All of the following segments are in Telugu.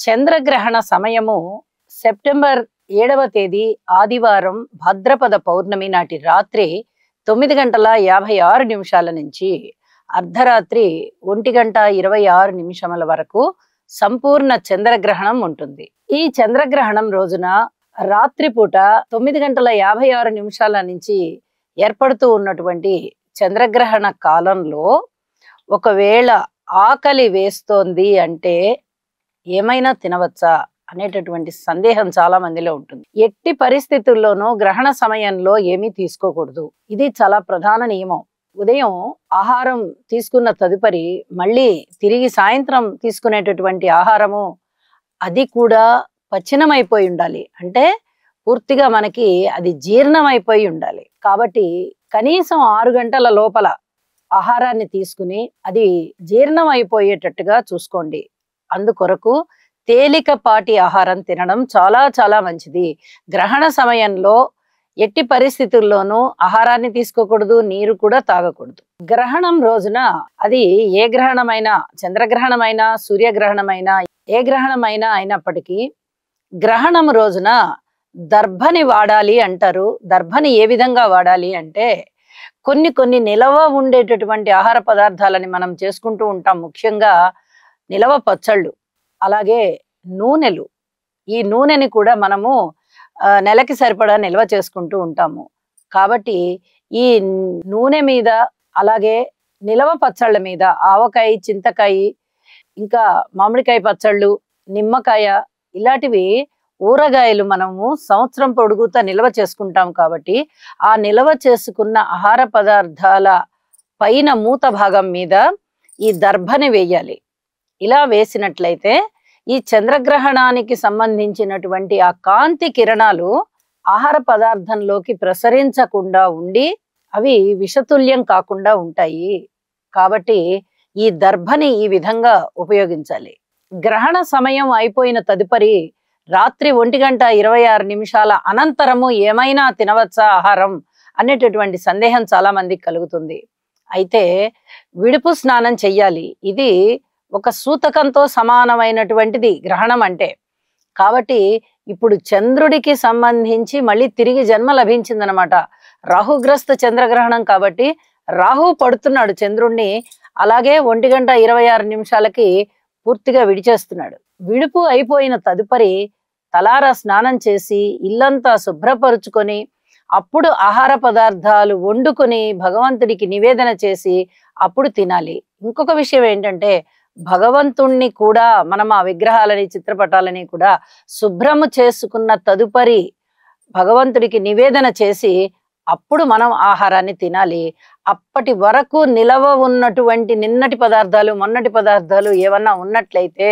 చంద్రగ్రహణ సమయము సెప్టెంబర్ 7వ తేదీ ఆదివారం భాద్రపద పౌర్ణమి నాటి రాత్రి 9:56 నుంచి అర్ధరాత్రి 1:26 వరకు సంపూర్ణ చంద్రగ్రహణం ఉంటుంది. ఈ చంద్రగ్రహణం రోజున రాత్రిపూట 9:56 నుంచి ఏర్పడుతూ ఉన్నటువంటి చంద్రగ్రహణ కాలంలో ఒకవేళ ఆకలి వేస్తోంది అంటే ఏమైనా తినవచ్చా అనేటటువంటి సందేహం చాలా మందిలో ఉంటుంది. ఎట్టి పరిస్థితుల్లోనూ గ్రహణ సమయంలో ఏమీ తీసుకోకూడదు. ఇది చాలా ప్రధాన నియమం. ఉదయం ఆహారం తీసుకున్న తదుపరి మళ్ళీ తిరిగి సాయంత్రం తీసుకునేటటువంటి ఆహారము అది కూడా పచనమైపోయి ఉండాలి. అంటే పూర్తిగా మనకి అది జీర్ణమైపోయి ఉండాలి. కాబట్టి కనీసం 6 గంటల లోపల ఆహారాన్ని తీసుకుని అది జీర్ణం అయిపోయేటట్టుగా చూసుకోండి. అందుకొరకు తేలికపాటి ఆహారం తినడం చాలా చాలా మంచిది. గ్రహణ సమయంలో ఎట్టి పరిస్థితుల్లోనూ ఆహారాన్ని తీసుకోకూడదు, నీరు కూడా తాగకూడదు. గ్రహణం రోజున అది ఏ గ్రహణమైనా, చంద్రగ్రహణమైనా, సూర్యగ్రహణమైనా, ఏ గ్రహణమైనా అయినప్పటికీ గ్రహణం రోజున దర్భని వాడాలి అంటారు. దర్భని ఏ విధంగా వాడాలి అంటే కొన్ని నిలవ ఉండేటటువంటి ఆహార పదార్థాలని మనం చేసుకుంటూ ఉంటాం. ముఖ్యంగా నిలవ పచ్చళ్ళు, అలాగే నూనెలు. ఈ నూనెని కూడా మనము నెలకి సరిపడా నిల్వ చేసుకుంటూ ఉంటాము. కాబట్టి ఈ నూనె మీద, అలాగే నిలవ పచ్చళ్ళ మీద ఆవకాయ, చింతకాయ, ఇంకా మామిడికాయ పచ్చళ్ళు, నిమ్మకాయ, ఇలాంటివి ఊరగాయలు మనము సంవత్సరం పొడుగుతా నిల్వ చేసుకుంటాం. కాబట్టి ఆ నిల్వ చేసుకున్న ఆహార పదార్థాల పైన మూత భాగం మీద ఈ దర్భని వేయాలి. ఇలా వేసినట్లయితే ఈ చంద్రగ్రహణానికి సంబంధించినటువంటి ఆ కాంతి కిరణాలు ఆహార పదార్థంలోకి ప్రసరించకుండా ఉండి అవి విషతుల్యం కాకుండా ఉంటాయి. కాబట్టి ఈ దర్భని ఈ విధంగా ఉపయోగించాలి. గ్రహణ సమయం అయిపోయిన తదుపరి రాత్రి 1:26 అనంతరము ఏమైనా తినవచ్చా ఆహారం అనేటటువంటి సందేహం చాలా మందికి కలుగుతుంది. అయితే విడుపు స్నానం చెయ్యాలి. ఇది ఒక సూతకంతో సమానమైనటువంటిది గ్రహణం అంటే. కాబట్టి ఇప్పుడు చంద్రుడికి సంబంధించి మళ్ళీ తిరిగి జన్మ లభించిందనమాట. రాహుగ్రస్త చంద్రగ్రహణం కాబట్టి రాహు పడుతున్నాడు చంద్రుణ్ణి. అలాగే 1:26 పూర్తిగా విడిచేస్తున్నాడు. విడుపు అయిపోయిన తదుపరి తలారా స్నానం చేసి ఇల్లంతా శుభ్రపరుచుకొని అప్పుడు ఆహార పదార్థాలు వండుకొని భగవంతుడికి నివేదన చేసి అప్పుడు తినాలి. ఇంకొక విషయం ఏంటంటే భగవంతుణ్ణి కూడా మనం ఆ విగ్రహాలని, చిత్రపటాలని కూడా శుభ్రము చేసుకున్న తదుపరి భగవంతుడికి నివేదన చేసి అప్పుడు మనం ఆహారాన్ని తినాలి. అప్పటి వరకు నిలవ ఉన్నటువంటి నిన్నటి పదార్థాలు, మొన్నటి పదార్థాలు ఏమన్నా ఉన్నట్లయితే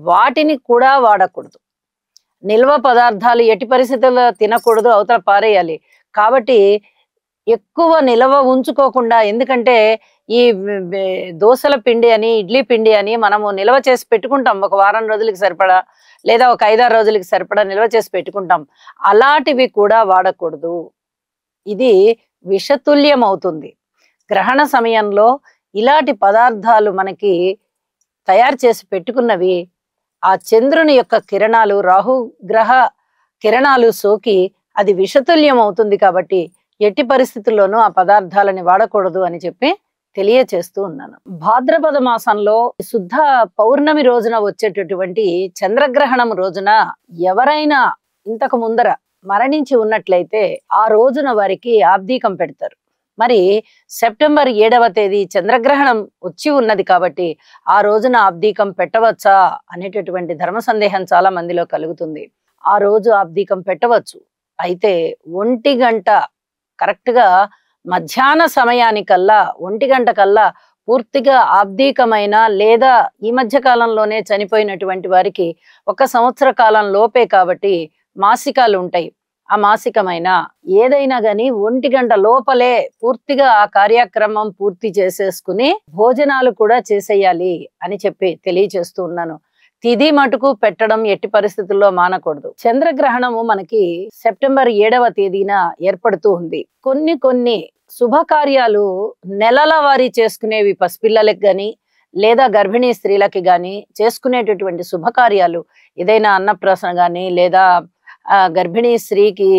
వాటిని కూడా వాడకూడదు. నిల్వ పదార్థాలు ఎట్టి పరిస్థితుల్లో తినకూడదు, అవతల పారేయాలి. కాబట్టి ఎక్కువ నిల్వ ఉంచుకోకుండా, ఎందుకంటే ఈ దోసల పిండి అని, ఇడ్లీ పిండి అని మనము నిల్వ చేసి పెట్టుకుంటాం. ఒక వారం రోజులకి సరిపడా, లేదా ఒక 5-6 రోజులకి సరిపడా నిల్వ చేసి పెట్టుకుంటాం. అలాంటివి కూడా వాడకూడదు. ఇది విషతుల్యం అవుతుంది. గ్రహణ సమయంలో ఇలాంటి పదార్థాలు మనకి తయారు చేసి పెట్టుకున్నవి ఆ చంద్రుని యొక్క కిరణాలు, రాహుగ్రహ కిరణాలు సోకి అది విషతుల్యం అవుతుంది. కాబట్టి ఎట్టి పరిస్థితుల్లోనూ ఆ పదార్థాలని వాడకూడదు అని చెప్పి తెలియచేస్తూ ఉన్నాను. భాద్రపద మాసంలో శుద్ధ పౌర్ణమి రోజున వచ్చేటటువంటి చంద్రగ్రహణం రోజున ఎవరైనా ఇంతకు ముందర మరణించి ఉన్నట్లయితే ఆ రోజున వారికి ఆబ్దీకం పెడతారు. మరి సెప్టెంబర్ 7వ తేదీ చంద్రగ్రహణం వచ్చి ఉన్నది కాబట్టి ఆ రోజున ఆబ్దీకం పెట్టవచ్చా అనేటటువంటి ధర్మ సందేహం చాలా మందిలో కలుగుతుంది. ఆ రోజు ఆబ్దీకం పెట్టవచ్చు. అయితే 1 గంట కరెక్ట్ గా మధ్యాహ్న సమయానికల్లా 1 గంట కల్లా పూర్తిగా ఆబ్దీకమైన, లేదా ఈ మధ్య కాలంలోనే చనిపోయినటువంటి వారికి 1 సంవత్సర కాలం లోపే కాబట్టి మాసికాలు ఉంటాయి. ఆ మాసికమైన ఏదైనా గాని 1 గంట లోపలే పూర్తిగా ఆ కార్యక్రమం పూర్తి చేసేసుకుని భోజనాలు కూడా చేసేయాలి అని చెప్పి తెలియచేస్తూ ఉన్నాను. తిది మటుకు పెట్టడం ఎట్టి పరిస్థితుల్లో మానకూడదు. చంద్రగ్రహణము మనకి సెప్టెంబర్ 7వ తేదీన ఏర్పడుతూ ఉంది. కొన్ని శుభకార్యాలు నెలల వారీ చేసుకునేవి పసిపిల్లలకు గాని, లేదా గర్భిణీ స్త్రీలకి కానీ చేసుకునేటటువంటి శుభకార్యాలు ఏదైనా అన్నప్రాసన కానీ లేదా గర్భిణీ స్త్రీకి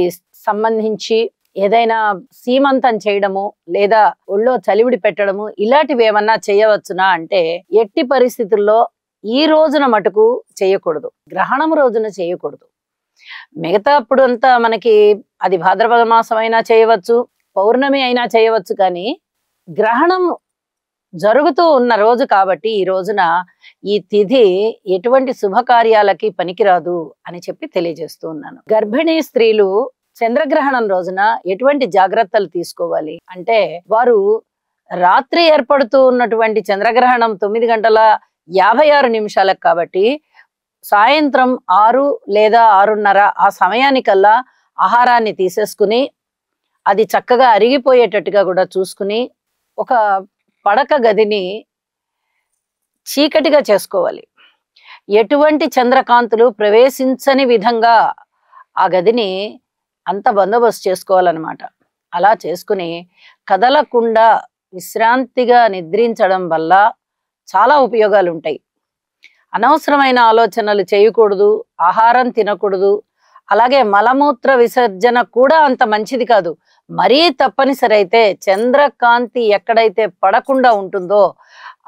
సంబంధించి ఏదైనా సీమంతం చేయడము లేదా ఒళ్ళో చలివిడి పెట్టడము ఇలాంటివి ఏమన్నా చేయవచ్చునా అంటే ఎట్టి పరిస్థితుల్లో ఈ రోజున మటుకు చేయకూడదు, గ్రహణం రోజున చేయకూడదు. మిగతా అప్పుడు అంతా మనకి అది భాద్రపద మాసం అయినా చేయవచ్చు, పౌర్ణమి అయినా చేయవచ్చు, కానీ గ్రహణం జరుగుతూ ఉన్న రోజు కాబట్టి ఈ రోజున ఈ తిథి ఎటువంటి శుభకార్యాలకి పనికిరాదు అని చెప్పి తెలియజేస్తూ ఉన్నాను. గర్భిణీ స్త్రీలు చంద్రగ్రహణం రోజున ఎటువంటి జాగ్రత్తలు తీసుకోవాలి అంటే వారు రాత్రి ఏర్పడుతూ ఉన్నటువంటి చంద్రగ్రహణం 9:56 కాబట్టి సాయంత్రం 6 లేదా 6:30 ఆ సమయానికల్లా ఆహారాన్ని తీసేసుకుని అది చక్కగా అరిగిపోయేటట్టుగా కూడా చూసుకుని ఒక పడక గదిని చీకటిగా చేసుకోవాలి. ఎటువంటి చంద్రకాంతులు ప్రవేశించని విధంగా ఆ గదిని అంత బందోబస్తు చేసుకోవాలన్నమాట. అలా చేసుకుని కదలకుండా విశ్రాంతిగా నిద్రించడం వల్ల చాలా ఉపయోగాలు ఉంటాయి. అనవసరమైన ఆలోచనలు చేయకూడదు, ఆహారం తినకూడదు, అలాగే మలమూత్ర విసర్జన కూడా అంత మంచిది కాదు. మరీ తప్పనిసరి అయితే చంద్రకాంతి ఎక్కడైతే పడకుండా ఉంటుందో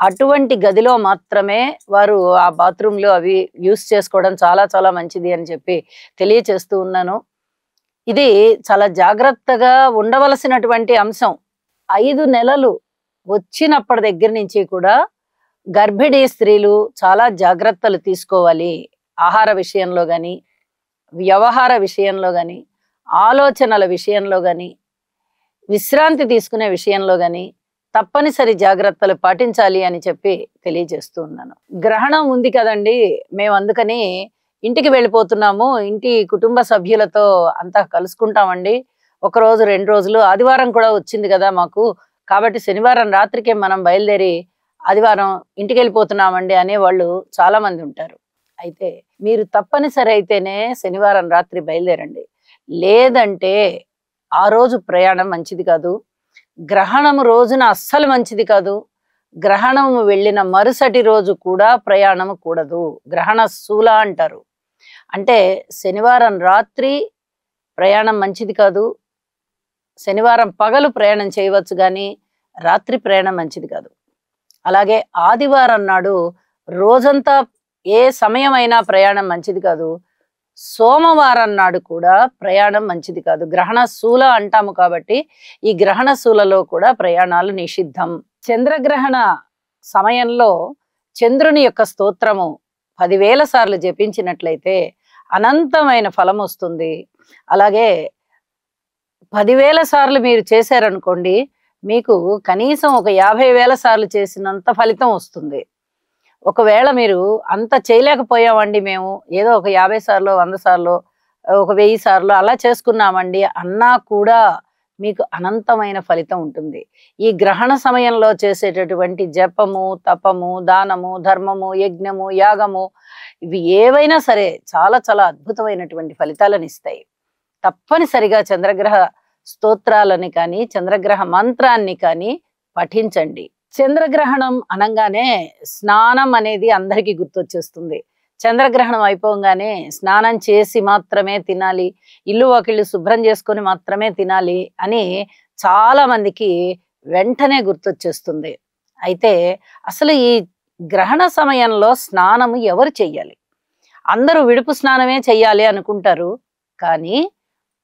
అటువంటి గదిలో మాత్రమే వారు ఆ బాత్రూంలో అవి యూస్ చేసుకోవడం చాలా చాలా మంచిది అని చెప్పి తెలియచేస్తూ ఉన్నాను. ఇది చాలా జాగ్రత్తగా ఉండవలసినటువంటి అంశం. 5 నెలలు వచ్చినప్పటి దగ్గర నుంచి కూడా గర్భిణీ స్త్రీలు చాలా జాగ్రత్తలు తీసుకోవాలి. ఆహార విషయంలో కానీ, వ్యవహార విషయంలో కానీ, ఆలోచనల విషయంలో కానీ, విశ్రాంతి తీసుకునే విషయంలో కానీ తప్పనిసరి జాగ్రత్తలు పాటించాలి అని చెప్పి తెలియజేస్తూ ఉన్నాను. గ్రహణం ఉంది కదండి, మేము అందుకని ఇంటికి వెళ్ళిపోతున్నాము, ఇంటి కుటుంబ సభ్యులతో అంతా కలుసుకుంటామండి, 1 రోజు 2 రోజులు, ఆదివారం కూడా వచ్చింది కదా మాకు, కాబట్టి శనివారం రాత్రికే మనం బయలుదేరి ఆదివారం ఇంటికి వెళ్ళిపోతున్నామండి అనేవాళ్ళు చాలా మంది ఉంటారు. అయితే మీరు తప్పనిసరి అయితేనే శనివారం రాత్రి బయలుదేరండి, లేదంటే ఆ రోజు ప్రయాణం మంచిది కాదు. గ్రహణం రోజున అస్సలు మంచిది కాదు. గ్రహణం వెళ్ళిన మరుసటి రోజు కూడా ప్రయాణం కూడదు. గ్రహణ శూల అంటారు. అంటే శనివారం రాత్రి ప్రయాణం మంచిది కాదు. శనివారం పగలు ప్రయాణం చేయవచ్చు కానీ రాత్రి ప్రయాణం మంచిది కాదు. అలాగే ఆదివారం నాడు రోజంతా ఏ సమయమైనా ప్రయాణం మంచిది కాదు. సోమవారం నాడు కూడా ప్రయాణం మంచిది కాదు. గ్రహణ శూల అంటాము కాబట్టి ఈ గ్రహణ శూలలో కూడా ప్రయాణాలు నిషిద్ధం. చంద్రగ్రహణ సమయంలో చంద్రుని యొక్క స్తోత్రము 10,000 సార్లు జపించినట్లయితే అనంతమైన ఫలం వస్తుంది. అలాగే 10,000 సార్లు మీరు చేశారనుకోండి, మీకు కనీసం ఒక 50,000 సార్లు చేసినంత ఫలితం వస్తుంది. ఒకవేళ మీరు అంత చేయలేకపోయామండి, మేము ఏదో ఒక 50 సార్లు 100 సార్లు ఒక 1000 సార్లు అలా చేసుకున్నామండి అన్నా కూడా మీకు అనంతమైన ఫలితం ఉంటుంది. ఈ గ్రహణ సమయంలో చేసేటటువంటి జపము, తపము, దానము, ధర్మము, యజ్ఞము, యాగము ఇవి ఏవైనా సరే చాలా చాలా అద్భుతమైనటువంటి ఫలితాలను ఇస్తాయి. తప్పనిసరిగా చంద్రగ్రహ స్తోత్రాలని కానీ చంద్రగ్రహ మంత్రాన్ని కానీ పఠించండి. చంద్రగ్రహణం అనగానే స్నానం అనేది అందరికీ గుర్తొచ్చేస్తుంది. చంద్రగ్రహణం అయిపోగానే స్నానం చేసి మాత్రమే తినాలి, ఇల్లు వాకిళ్ళు శుభ్రం చేసుకొని మాత్రమే తినాలి అని చాలా మందికి వెంటనే గుర్తొచ్చేస్తుంది. అయితే అసలు ఈ గ్రహణ సమయంలో స్నానము ఎవరు చెయ్యాలి? అందరూ విడుపు స్నానమే చెయ్యాలి అనుకుంటారు, కానీ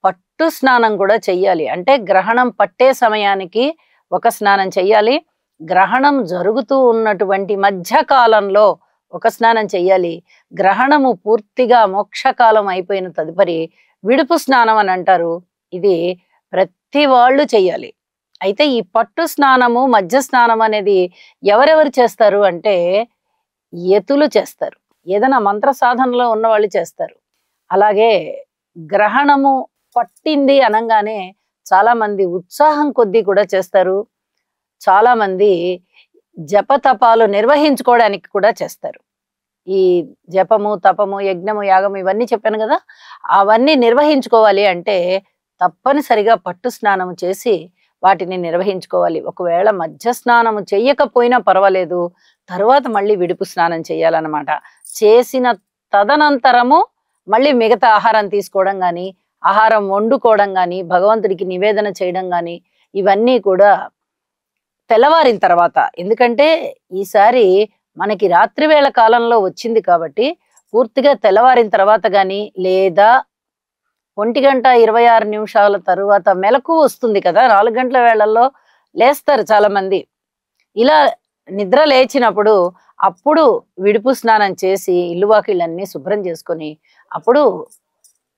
పట్టు స్నానం కూడా చెయ్యాలి. అంటే గ్రహణం పట్టే సమయానికి ఒక స్నానం చెయ్యాలి, గ్రహణం జరుగుతూ ఉన్నటువంటి మధ్యకాలంలో ఒక స్నానం చెయ్యాలి, గ్రహణము పూర్తిగా మోక్షకాలం అయిపోయిన తదుపరి విడుపు స్నానం అని అంటారు. ఇది ప్రతి వాళ్ళు చెయ్యాలి. అయితే ఈ పట్టు స్నానము మధ్య స్నానం అనేది ఎవరెవరు చేస్తారు అంటే యతులు చేస్తారు, ఏదైనా మంత్ర సాధనలో ఉన్న వాళ్ళు చేస్తారు. అలాగే గ్రహణము పట్టింది అనగానే చాలా మంది ఉత్సాహం కొద్దీ కూడా చేస్తారు. చాలా మంది జపతపాలు నిర్వహించుకోవడానికి కూడా చేస్తారు. ఈ జపము, తపము, యజ్ఞము, యాగము ఇవన్నీ చెప్పాను కదా, అవన్నీ నిర్వహించుకోవాలి అంటే తప్పనిసరిగా పట్టు స్నానం చేసి వాటిని నిర్వహించుకోవాలి. ఒకవేళ మధ్య స్నానము చెయ్యకపోయినా పర్వాలేదు, తరువాత మళ్ళీ విడుపు స్నానం చేయాలన్నమాట. చేసిన తదనంతరము మళ్ళీ మిగతా ఆహారం తీసుకోవడం గాని, ఆహారం వండుకోవడం గాని, భగవంతుడికి నివేదన చేయడం గాని, ఇవన్నీ కూడా తెల్లవారిన తర్వాత. ఎందుకంటే ఈసారి మనకి రాత్రివేళ కాలంలో వచ్చింది కాబట్టి పూర్తిగా తెల్లవారిన తర్వాత గాని, లేదా 1:26 తరువాత మెలకువ వస్తుంది కదా, 4 గంటల వేళల్లో లేస్తారు చాలా మంది. ఇలా నిద్ర లేచినప్పుడు అప్పుడు విడుపు స్నానం చేసి ఇల్లు వాకిళ్ళన్నీ శుభ్రం చేసుకొని అప్పుడు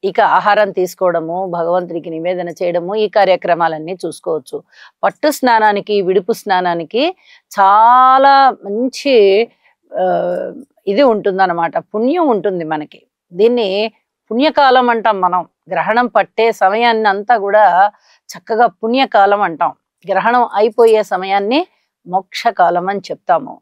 ఇక ఆహారం తీసుకోవడము, భగవంతుడికి నివేదన చేయడము, ఈ కార్యక్రమాలన్నీ చూసుకోవచ్చు. పట్టు స్నానానికి, విడుపు స్నానానికి చాలా మంచి ఇది ఉంటుందన్నమాట. పుణ్యం ఉంటుంది మనకి. దీన్ని పుణ్యకాలం అంటాం మనం. గ్రహణం పట్టే సమయాన్ని అంతా కూడా చక్కగా పుణ్యకాలం అంటాం. గ్రహణం అయిపోయే సమయాన్ని మోక్షకాలం అని చెప్తాము.